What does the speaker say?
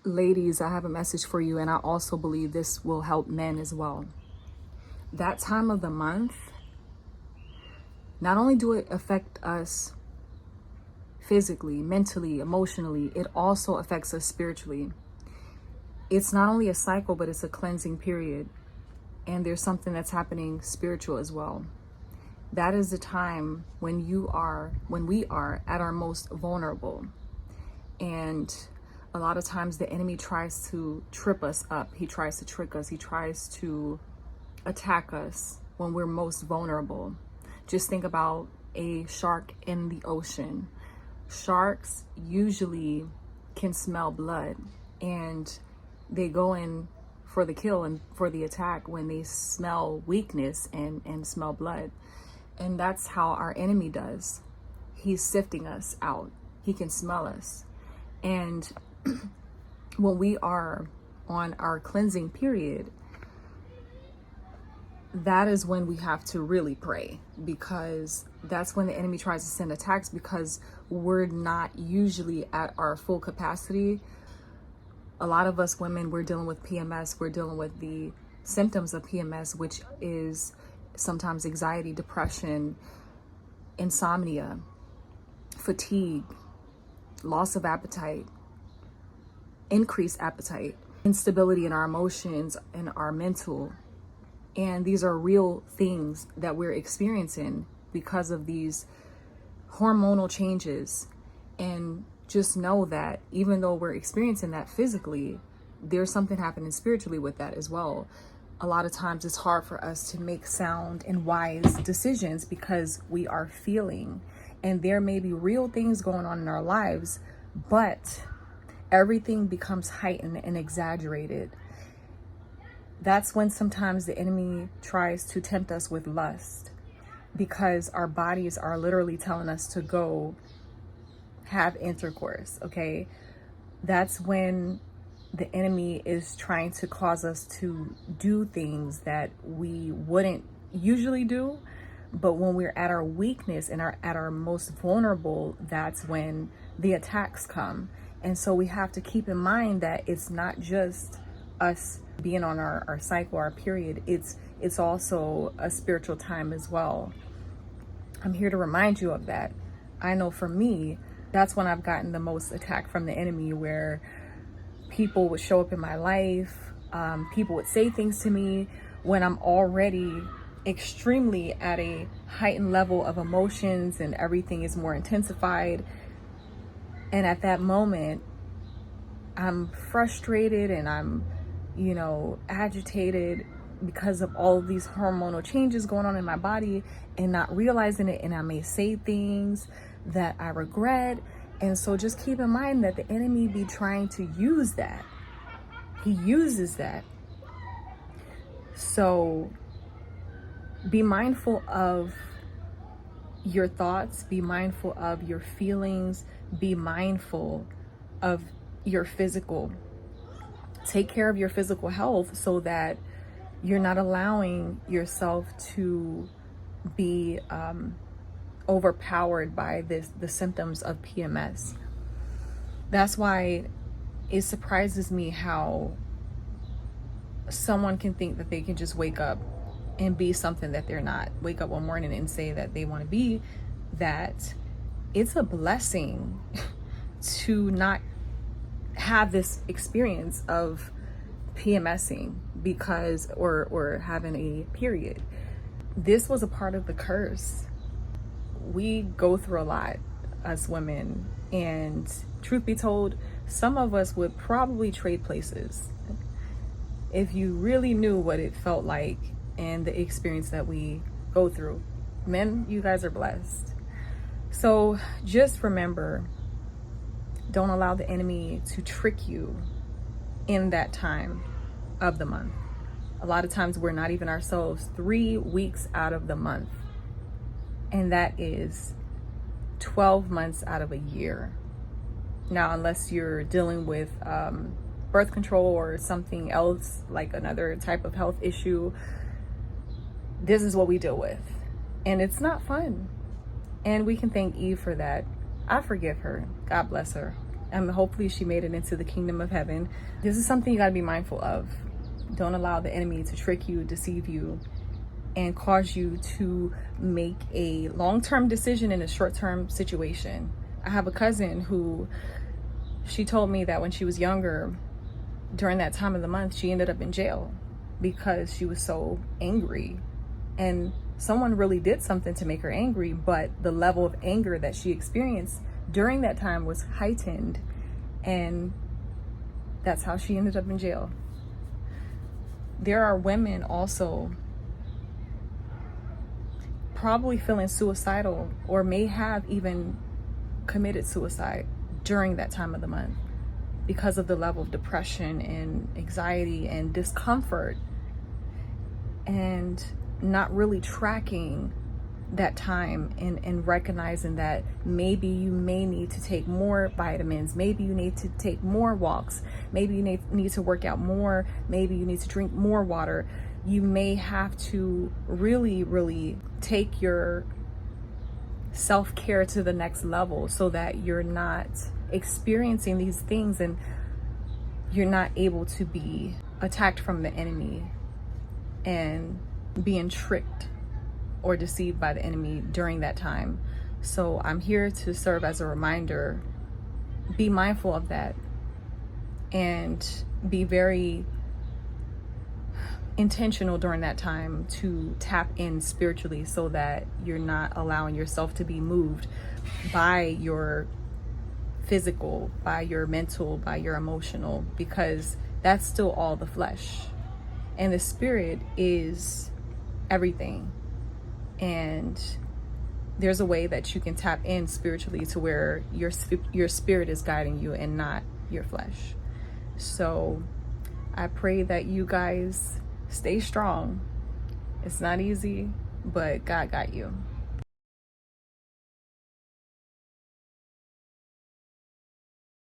Ladies, I have a message for you, and I also believe this will help men as well. That time of the month, not only do it affect us physically, mentally, emotionally, it also affects us spiritually. It's not only a cycle, but it's a cleansing period. And there's something that's happening spiritual as well. That is the time when we are at our most vulnerable. And a lot of times the enemy tries to trip us up. He tries to trick us. He tries to attack us when we're most vulnerable. Just think about a shark in the ocean. Sharks usually can smell blood, and they go in for the kill and for the attack when they smell weakness and smell blood. And that's how our enemy does. He's sifting us out. He can smell us. And when we are on our cleansing period, that is when we have to really pray, because that's when the enemy tries to send attacks, because we're not usually at our full capacity. A lot of us women, we're dealing with PMS. We're dealing with the symptoms of PMS, which is sometimes anxiety, depression, insomnia, fatigue, loss of appetite, increased appetite, instability in our emotions and our mental. And these are real things that we're experiencing because of these hormonal changes. And just know that even though we're experiencing that physically, there's something happening spiritually with that as well. A lot of times it's hard for us to make sound and wise decisions because we are feeling, and there may be real things going on in our lives, but everything becomes heightened and exaggerated. That's when sometimes the enemy tries to tempt us with lust, because our bodies are literally telling us to go have intercourse, okay? That's when the enemy is trying to cause us to do things that we wouldn't usually do. But when we're at our weakness and at our most vulnerable, that's when the attacks come. And so we have to keep in mind that it's not just us being on our cycle, our period. It's also a spiritual time as well. I'm here to remind you of that. I know for me, that's when I've gotten the most attack from the enemy, where people would show up in my life. People would say things to me when I'm already extremely at a heightened level of emotions and everything is more intensified. And at that moment, I'm frustrated and I'm, agitated because of all of these hormonal changes going on in my body and not realizing it. And I may say things that I regret. And so just keep in mind that the enemy be trying to use that. He uses that. So be mindful of your thoughts, be mindful of your feelings, be mindful of your physical. Take care of your physical health so that you're not allowing yourself to be overpowered by the symptoms of PMS. That's why it surprises me how someone can think that they can just wake up and be something that they're not. Wake up one morning and say that they want to be that. It's a blessing to not have this experience of PMSing or having a period. This was a part of the curse. We go through a lot, us women, and truth be told, some of us would probably trade places if you really knew what it felt like and the experience that we go through. Men, you guys are blessed. So just remember, don't allow the enemy to trick you in that time of the month. A lot of times we're not even ourselves 3 weeks out of the month. And that is 12 months out of a year. Now, unless you're dealing with birth control or something else, like another type of health issue, this is what we deal with. And it's not fun. And we can thank Eve for that. I forgive her. God bless her. Hopefully she made it into the kingdom of heaven. This is something you got to be mindful of. Don't allow the enemy to trick you, deceive you, and cause you to make a long-term decision in a short-term situation. I have a cousin who, she told me that when she was younger, during that time of the month, she ended up in jail because she was so angry. And someone really did something to make her angry, but the level of anger that she experienced during that time was heightened, and that's how she ended up in jail. There are women also probably feeling suicidal, or may have even committed suicide during that time of the month because of the level of depression and anxiety and discomfort, and not really tracking that time and recognizing that maybe you may need to take more vitamins, maybe you need to take more walks, maybe you need to work out more, maybe you need to drink more water. You may have to really take your self-care to the next level so that you're not experiencing these things and you're not able to be attacked from the enemy and being tricked or deceived by the enemy during that time. So I'm here to serve as a reminder. Be mindful of that and be very intentional during that time to tap in spiritually so that you're not allowing yourself to be moved by your physical, by your mental, by your emotional, because that's still all the flesh. And the spirit is everything. And there's a way that you can tap in spiritually to where your spirit is guiding you and not your flesh. So I pray that you guys stay strong. It's not easy, but God got you.